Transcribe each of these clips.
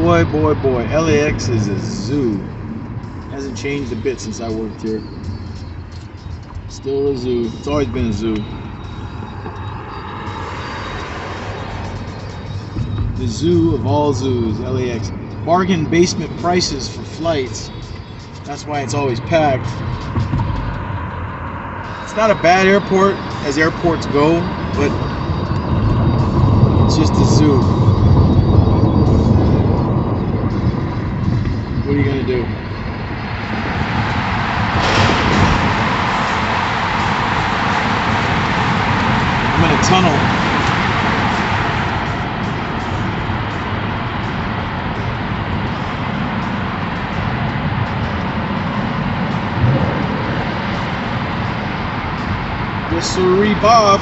Boy, boy, boy. LAX is a zoo. Hasn't changed a bit since I worked here. Still a zoo. It's always been a zoo. The zoo of all zoos, LAX. Bargain basement prices for flights. That's why it's always packed. It's not a bad airport as airports go, but it's just a zoo. What are you gonna do? I'm in a tunnel. Yes, sirree, Bob.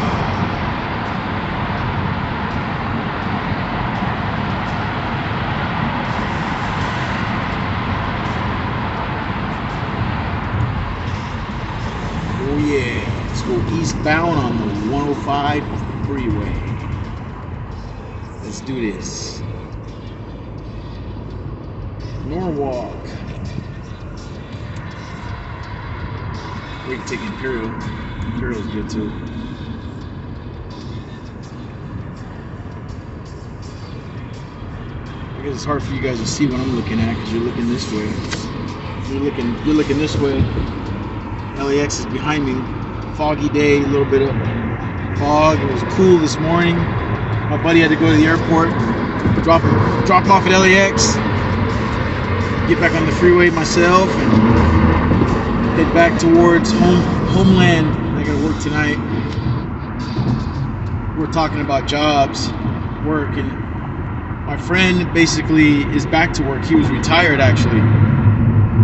Oh yeah, let's go eastbound on the 105 freeway. Let's do this. Norwalk. We can take Imperial. Imperial's good too. I guess it's hard for you guys to see what I'm looking at because you're looking this way. You're looking this way. LAX is behind me. Foggy day, a little bit of fog. It was cool this morning. My buddy had to go to the airport, drop off at LAX, get back on the freeway myself, and head back towards homeland. I gotta work tonight. We're talking about jobs, work, and my friend basically is back to work. He was retired actually,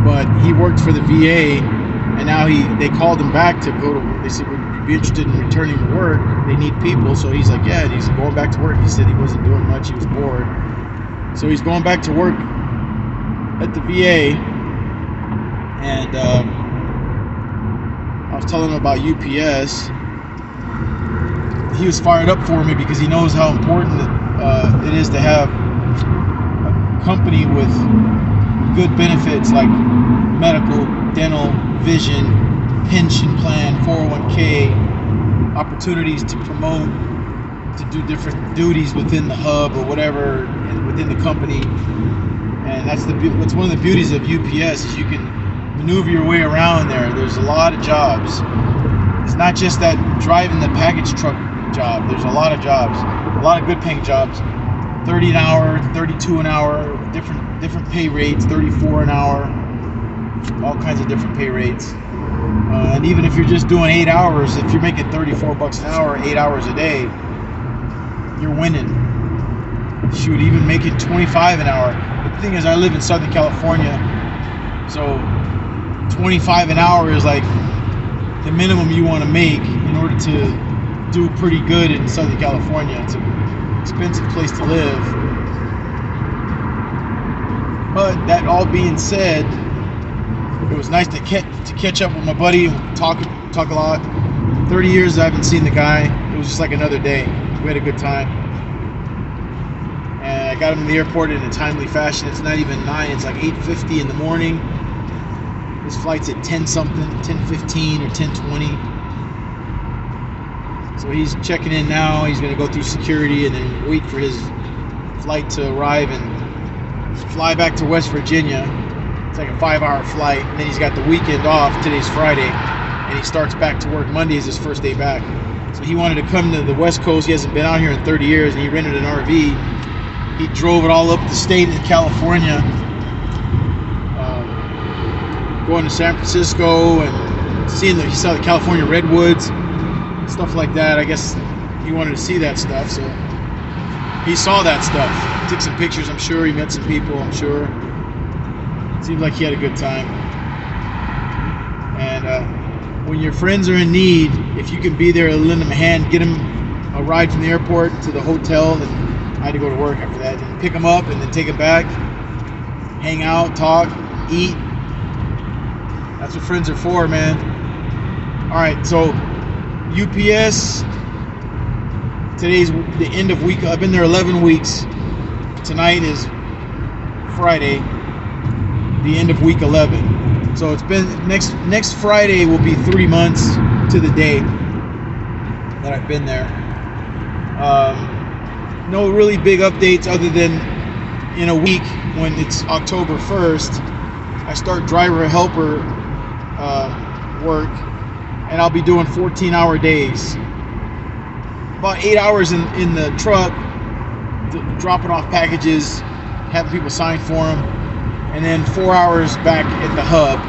but he worked for the VA, and now they called him back to go to. They said, would you be interested in returning to work? They need people, so he's like, yeah. And he's going back to work. He said he wasn't doing much. He was bored, so he's going back to work at the VA, and. I was telling him about UPS. He was fired up for me because he knows how important it is to have a company with good benefits like medical, dental, vision, pension plan, 401k, opportunities to promote, to do different duties within the hub or whatever within the company. And that's one of the beauties of UPS is you can maneuver your way around there. There's a lot of jobs. It's not just that driving the package truck job. There's a lot of jobs, a lot of good paying jobs. 30 an hour, 32 an hour, different pay rates, 34 an hour, all kinds of different pay rates. And even if you're just doing 8 hours, if you're making 34 bucks an hour, 8 hours a day, you're winning. Shoot, even making 25 an hour. But the thing is, I live in Southern California, so 25 an hour is like the minimum you want to make in order to do pretty good in Southern California. It's an expensive place to live. But that all being said, it was nice to catch up with my buddy and talk a lot. 30 years I haven't seen the guy. It was just like another day. We had a good time. And I got him to the airport in a timely fashion. It's not even 9, it's like 8:50 in the morning. His flight's at 10 something, 10:15 or 10:20. So he's checking in now. He's going to go through security and then wait for his flight to arrive and fly back to West Virginia. It's like a 5-hour flight. And then he's got the weekend off. Today's Friday. And he starts back to work. Monday is his first day back. So he wanted to come to the West Coast. He hasn't been out here in 30 years. And he rented an RV. He drove it all up the state in California. Going to San Francisco and he saw the California redwoods, stuff like that. I guess he wanted to see that stuff, so he saw that stuff. He took some pictures, I'm sure. He met some people, I'm sure. Seems like he had a good time. And when your friends are in need, if you can be there to lend them a hand, get them a ride from the airport to the hotel, then I had to go to work after that, and pick them up and then take them back, hang out, talk, eat. That's what friends are for, man. All right, so UPS, today's the end of week. I've been there 11 weeks. Tonight is Friday, the end of week 11. So it's been next Friday will be 3 months to the day that I've been there. No really big updates other than in a week when it's October 1st, I start driver helper work, and I'll be doing 14-hour days. About 8 hours in the truck, dropping off packages, having people sign for them, and then 4 hours back at the hub.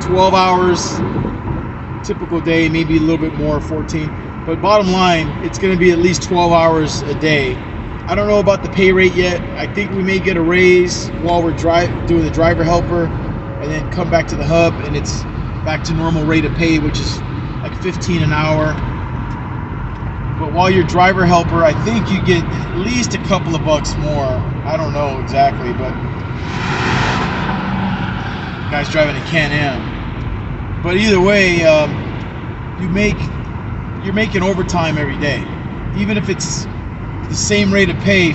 12 hours, typical day, maybe a little bit more, 14. But bottom line, it's going to be at least 12 hours a day. I don't know about the pay rate yet. I think we may get a raise while we're doing the driver helper, and then come back to the hub, and it's back to normal rate of pay, which is like 15 an hour. But while you're driver helper, I think you get at least a couple of bucks more. I don't know exactly, but guy's driving a Can-Am. But either way, you're making overtime every day, even if it's the same rate of pay,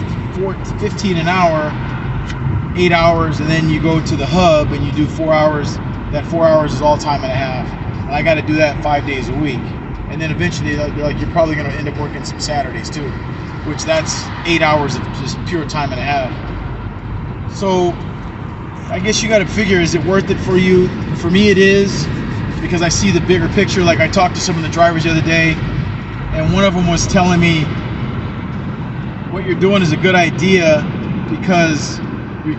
15 an hour, 8 hours, and then you go to the hub and you do 4 hours. That 4 hours is all time and a half, and I got to do that 5 days a week. And then eventually, they're like, you're probably going to end up working some Saturdays too, which that's 8 hours of just pure time and a half. So I guess you got to figure, is it worth it for you? For me, it is, because I see the bigger picture. Like, I talked to some of the drivers the other day, and one of them was telling me, what you're doing is a good idea because you're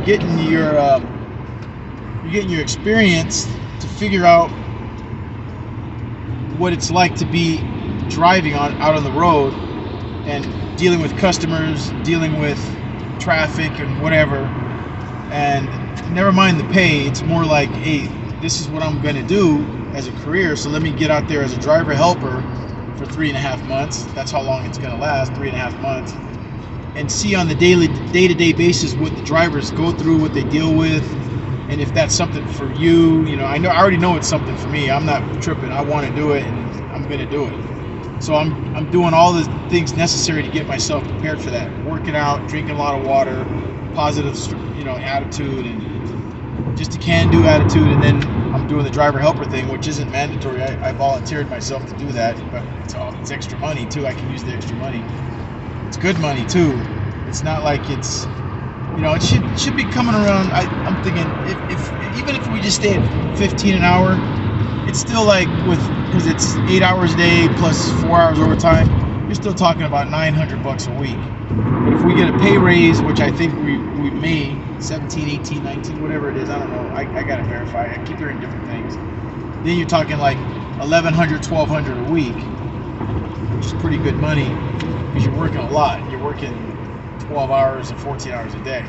getting your experience to figure out what it's like to be driving out on the road and dealing with customers, dealing with traffic and whatever. And never mind the pay, it's more like, hey, this is what I'm going to do as a career, so let me get out there as a driver helper for 3.5 months. That's how long it's going to last, 3.5 months, and see on the day-to-day basis what the drivers go through, what they deal with, and if that's something for you. I already know it's something for me. I'm not tripping. I want to do it, and I'm going to do it. So I'm doing all the things necessary to get myself prepared for that. Working out, drinking a lot of water, positive, attitude, and just a can-do attitude. And then I'm doing the driver helper thing, which isn't mandatory. I volunteered myself to do that, but it's extra money too. I can use the extra money. It's good money too. It's not like it's, it should be coming around. I'm thinking even if we just stay at 15 an hour, it's still like, because it's 8 hours a day plus 4 hours overtime, you're still talking about $900 a week. But if we get a pay raise, which I think we may, 17, 18, 19, whatever it is, I don't know. I gotta verify. I keep hearing different things. Then you're talking like $1,100, $1,200 a week, which is pretty good money because you're working a lot. You're working 12 hours and 14 hours a day.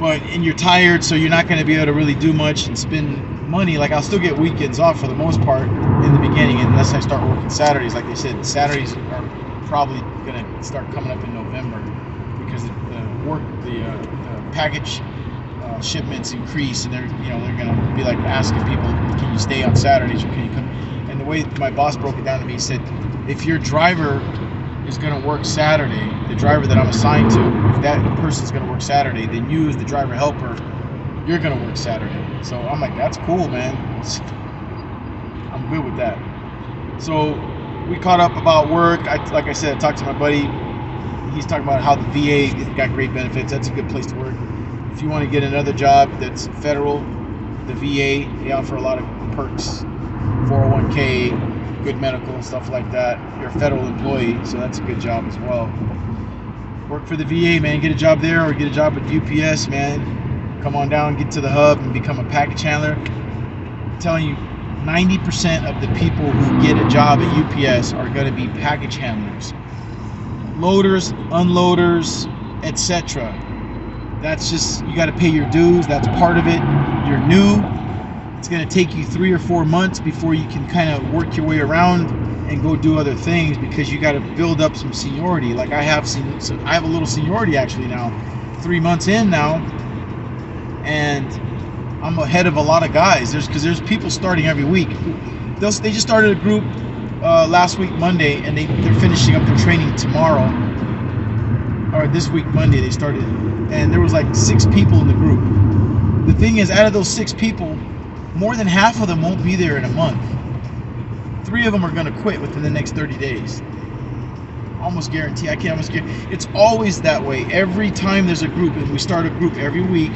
And you're tired, so you're not going to be able to really do much and spend money. Like, I'll still get weekends off for the most part in the beginning, unless I start working Saturdays. Like they said, Saturdays are probably going to start coming up in November because the package shipments increase, and they're going to be like asking people, can you stay on Saturdays or can you come? And the way my boss broke it down to me, he said, if your driver is going to work Saturday, the driver that I'm assigned to, if that person's going to work Saturday, then you as the driver helper, you're going to work Saturday. So I'm like, that's cool, man. I'm good with that. So we caught up about work. Like I said, I talked to my buddy. He's talking about how the VA got great benefits. That's a good place to work. If you want to get another job that's federal, the VA, they offer a lot of perks, 401k, good medical, stuff like that. You're a federal employee, so that's a good job as well. Work for the VA, man. Get a job there or get a job at UPS, man. Come on down, get to the hub and become a package handler. I'm telling you, 90% of the people who get a job at UPS are going to be package handlers. Loaders, unloaders, etc. That's just, you got to pay your dues. That's part of it. You're new. It's going to take you 3 or 4 months before you can kind of work your way around and go do other things, because you got to build up some seniority. Like I have a little seniority actually now, 3 months in now, and I'm ahead of a lot of guys. There's people starting every week. They just started a group last week Monday, and they're finishing up their training tomorrow. or this week Monday they started, and there was like 6 people in the group. The thing is, out of those 6 people, more than half of them won't be there in a month. 3 of them are going to quit within the next 30 days. Almost guarantee. I can almost guarantee. It's always that way. Every time there's a group, and we start a group every week,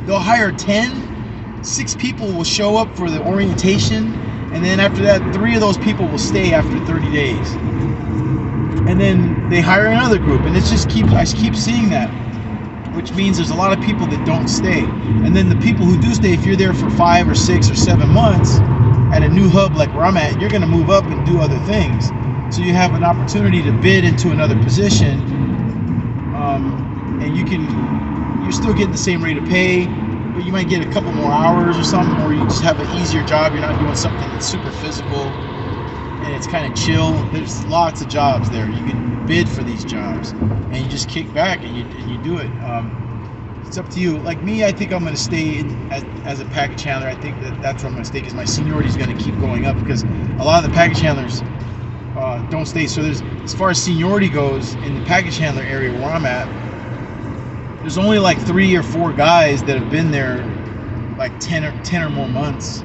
they'll hire 6 people will show up for the orientation, and then after that, 3 of those people will stay after 30 days. And then they hire another group, and I keep seeing that, which means there's a lot of people that don't stay. And then the people who do stay, if you're there for 5 or 6 or 7 months at a new hub like where I'm at, you're going to move up and do other things. So you have an opportunity to bid into another position, and you're still getting the same rate of pay, but you might get a couple more hours or something, or you just have an easier job. You're not doing something that's super physical, and it's kind of chill. There's lots of jobs there. You can bid for these jobs, and you just kick back and you do it. It's up to you. Like me, I think I'm going to stay as a package handler. I think that's where I'm going to stay, because my seniority is going to keep going up, because a lot of the package handlers don't stay. So as far as seniority goes in the package handler area where I'm at, there's only like 3 or 4 guys that have been there like 10 or more months.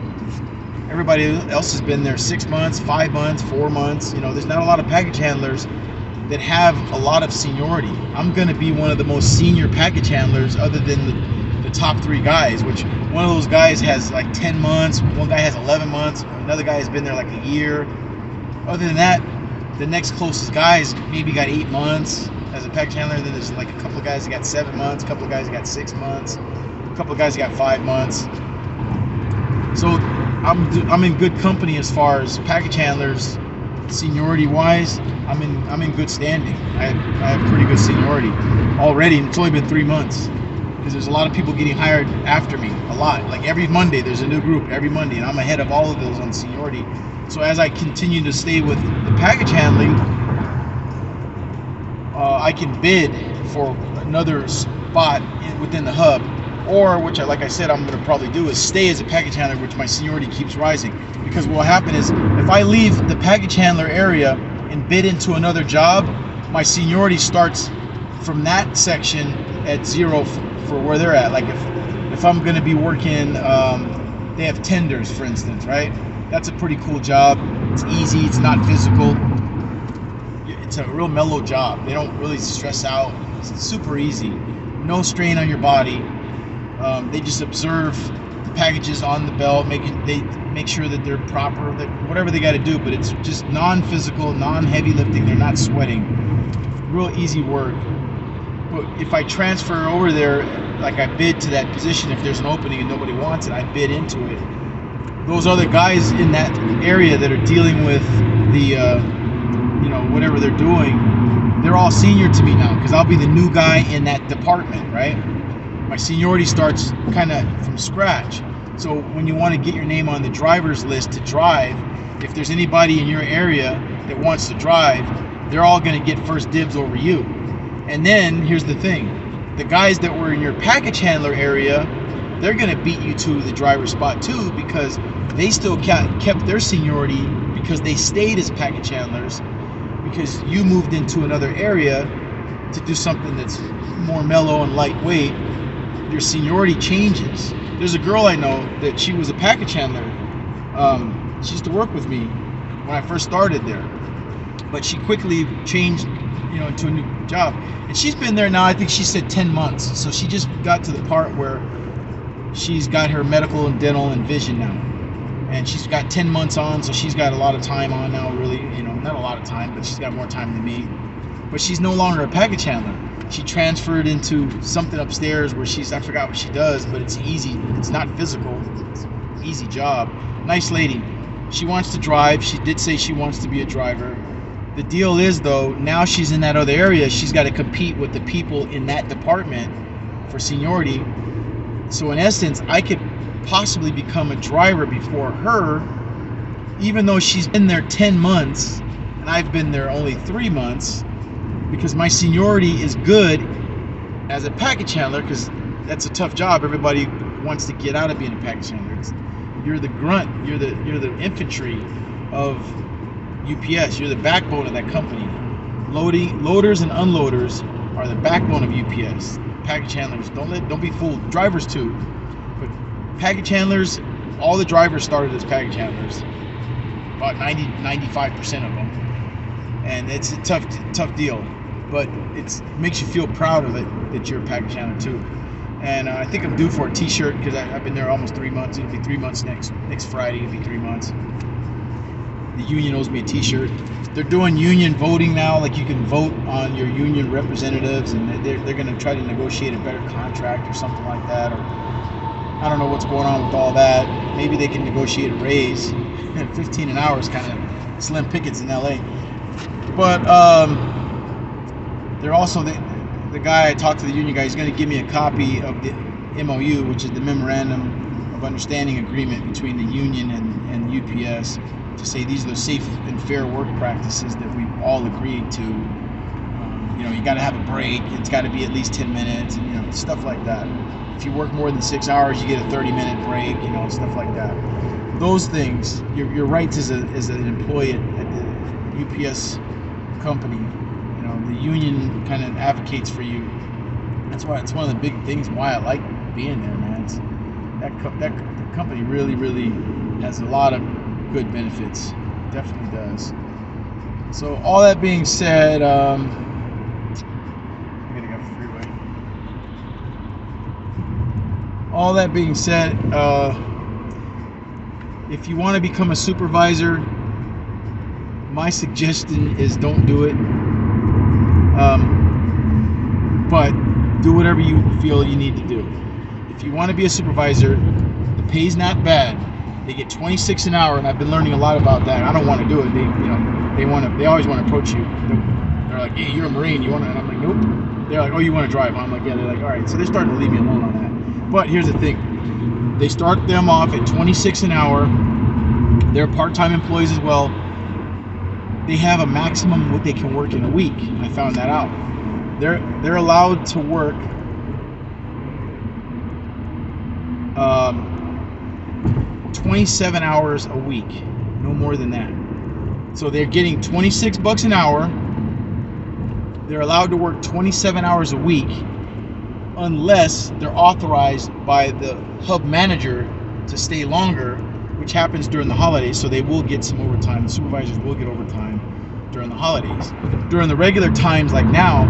Everybody else has been there 6 months, 5 months, 4 months. There's not a lot of package handlers that have a lot of seniority. I'm going to be one of the most senior package handlers, other than the top 3 guys, which one of those guys has like 10 months, one guy has 11 months, another guy has been there like a year. Other than that, the next closest guys maybe got 8 months as a package handler. Then there's like a couple of guys that got 7 months, a couple of guys that got 6 months, a couple of guys that got 5 months. So I'm in good company as far as package handlers, seniority wise. I'm in good standing. I have pretty good seniority already, and it's only been 3 months, because there's a lot of people getting hired after me. A lot. Like every Monday there's a new group every Monday, and I'm ahead of all of those on seniority. So as I continue to stay with the package handling, I can bid for another spot within the hub, or which, like I said, I'm going to probably do is stay as a package handler, which my seniority keeps rising. Because what will happen is, if I leave the package handler area and bid into another job, my seniority starts from that section at 0 for where they're at. Like if I'm going to be working, they have tenders, for instance, right? That's a pretty cool job. It's easy. It's not physical. It's a real mellow job. They don't really stress out. It's super easy. No strain on your body. They just observe the packages on the belt, they make sure that they're proper, that whatever they got to do. But it's just non-physical, non-heavy lifting. They're not sweating. Real easy work. But if I transfer over there, like I bid to that position, if there's an opening and nobody wants it, I bid into it. Those other guys in that area that are dealing with the, whatever they're doing, they're all senior to me now, because I'll be the new guy in that department, right? My seniority starts kind of from scratch. So when you want to get your name on the driver's list to drive, if there's anybody in your area that wants to drive, they're all going to get first dibs over you. And then here's the thing. The guys that were in your package handler area, they're going to beat you to the driver's spot too, because they still kept their seniority, because they stayed as package handlers, because you moved into another area to do something that's more mellow and lightweight. Your seniority changes. There's a girl I know that she was a package handler. She used to work with me when I first started there, but she quickly changed, into a new job, and she's been there now, I think she said 10 months. So she just got to the part where she's got her medical and dental and vision now, and she's got 10 months on, so she's got a lot of time on now, really, not a lot of time, but she's got more time than me. But she's no longer a package handler. She transferred into something upstairs where I forgot what she does, but it's easy. It's not physical. It's an easy job. Nice lady. She wants to drive. She did say she wants to be a driver. The deal is, though, now she's in that other area. She's got to compete with the people in that department for seniority. So in essence, I could possibly become a driver before her, even though she's been there 10 months and I've been there only 3 months, because my seniority is good as a package handler, because that's a tough job. Everybody wants to get out of being a package handler. You're the grunt, you're the infantry of UPS, you're the backbone of that company. Loaders and unloaders are the backbone of UPS. Package handlers, don't be fooled. Drivers too, but package handlers, all the drivers started as package handlers. About 95% of them, and it's a tough deal. But it makes you feel proud of it that you're a package handler too. And I think I'm due for a T-shirt because I've been there almost 3 months. It'll be 3 months next Friday. It'll be 3 months. The union owes me a T-shirt. They're doing union voting now. Like you can vote on your union representatives, and they're going to try to negotiate a better contract or something like that. Or I don't know what's going on with all that. Maybe they can negotiate a raise. 15 an hour is kind of slim pickings in LA. But they're also the guy I talked to, the union guy, is going to give me a copy of the MOU, which is the Memorandum of Understanding Agreement between the union and UPS, to say these are the safe and fair work practices that we've all agreed to. You got to have a break. It's got to be at least 10 minutes, and stuff like that. If you work more than 6 hours, you get a 30-minute break, stuff like that. Those things, your rights as an employee at the UPS company, the union kind of advocates for you. That's why it's one of the big things why I like being there, man. It's, that company really, really has a lot of good benefits. Definitely does. So all that being said, I gotta go freeway. All that being said, if you want to become a supervisor, my suggestion is don't do it. But do whatever you feel you need to do. If you want to be a supervisor, the pay's not bad. They get $26 an hour, and I've been learning a lot about that. I don't want to do it. They always want to approach you. They're like, "Hey, you're a Marine. You want to?" And I'm like, "Nope." They're like, "Oh, you want to drive?" I'm like, "Yeah." They're like, "All right." So they're starting to leave me alone on that. But here's the thing: they start them off at $26 an hour. They're part-time employees as well. They have a maximum what they can work in a week. I found that out. They're allowed to work 27 hours a week, no more than that. So they're getting $26 an hour. They're allowed to work 27 hours a week unless they're authorized by the hub manager to stay longer, which happens during the holidays. So they will get some overtime. The supervisors will get overtime during the holidays. During the regular times like now,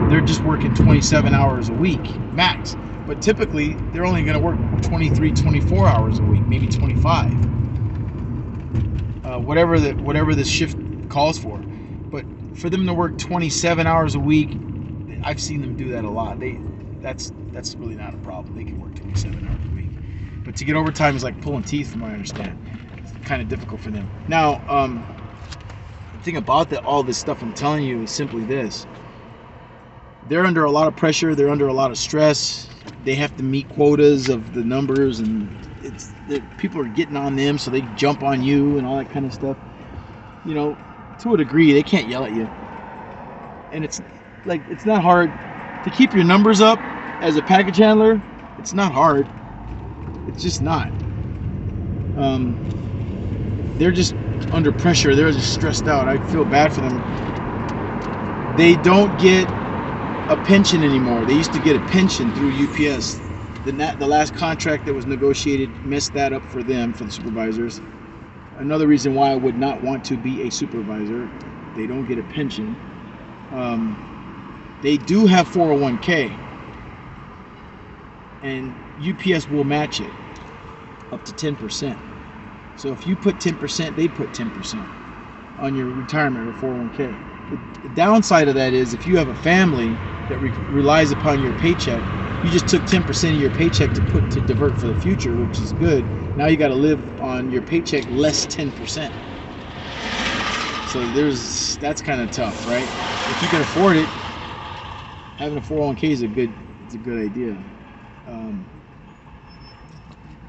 they're just working 27 hours a week max. But typically, they're only going to work 23, 24 hours a week, maybe 25. Whatever the shift calls for. But for them to work 27 hours a week, I've seen them do that a lot. That's really not a problem. They can work 27 hours a week. But to get overtime is like pulling teeth, from what I understand. It's kind of difficult for them. Now, the thing about all this stuff I'm telling you is simply this. They're under a lot of pressure. They're under a lot of stress. They have to meet quotas of the numbers, and people are getting on them, so they jump on you and all that kind of stuff. To a degree, they can't yell at you. And it's not hard to keep your numbers up as a package handler. It's not hard. It's just not. They're just under pressure. They're just stressed out. I feel bad for them. They don't get a pension anymore. They used to get a pension through UPS. The last contract that was negotiated messed that up for them, for the supervisors. Another reason why I would not want to be a supervisor. They don't get a pension. They do have 401k, and UPS will match it up to 10%. So if you put 10%, they put 10% on your retirement or 401k. The downside of that is if you have a family that relies upon your paycheck, you just took 10% of your paycheck to divert for the future, which is good. Now you got to live on your paycheck less 10%. So that's kind of tough, right? If you can afford it, having a 401k is a good idea.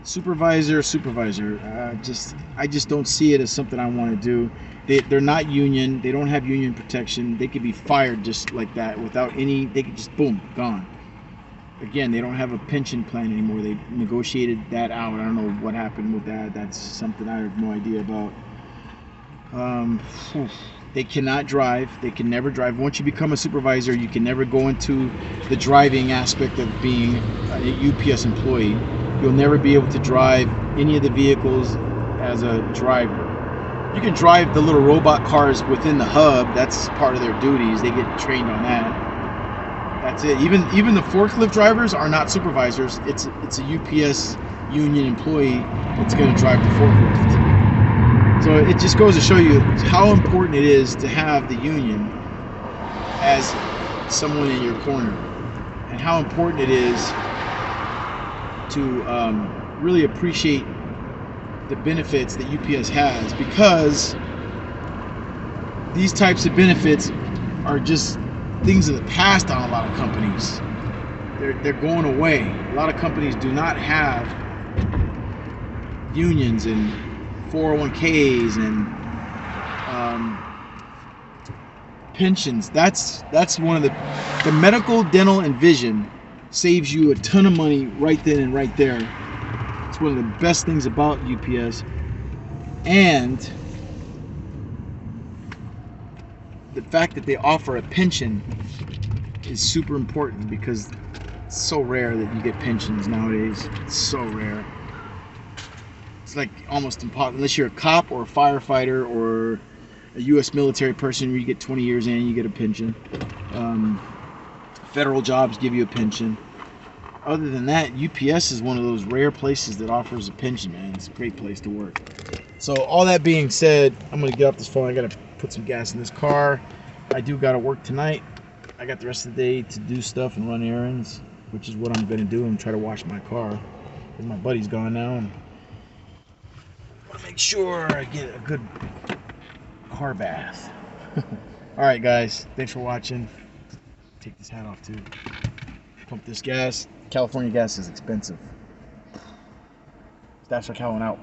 Supervisor. I just don't see it as something I want to do. They're not union. They don't have union protection. They could be fired just like that without any. They could just boom, gone. Again, they don't have a pension plan anymore. They negotiated that out. I don't know what happened with that. That's something I have no idea about. They cannot drive. They can never drive. Once you become a supervisor, you can never go into the driving aspect of being a UPS employee. You'll never be able to drive any of the vehicles as a driver. You can drive the little robot cars within the hub. That's part of their duties. They get trained on that. That's it. Even the forklift drivers are not supervisors. It's a UPS union employee that's going to drive the forklift. So it just goes to show you how important it is to have the union as someone in your corner, and how important it is to really appreciate the benefits that UPS has, because these types of benefits are just things of the past on a lot of companies. They're going away. A lot of companies do not have unions and 401ks and pensions. That's one of the medical, dental, and vision saves you a ton of money right then and right there. It's one of the best things about UPS, and the fact that they offer a pension is super important, because it's so rare that you get pensions nowadays. It's so rare. It's like almost impossible, unless you're a cop or a firefighter or a U.S. military person where you get 20 years in, you get a pension. Federal jobs give you a pension. Other than that, UPS is one of those rare places that offers a pension, man. It's a great place to work. So all that being said, I'm going to get off this phone. I got to put some gas in this car. I do got to work tonight. I got the rest of the day to do stuff and run errands, which is what I'm going to do. I'm trying to wash my car, because my buddy's gone now, and I want to make sure I get a good car bath. All right, guys. Thanks for watching. Take this hat off, too. Pump this gas. California gas is expensive. Stash our Calvin out.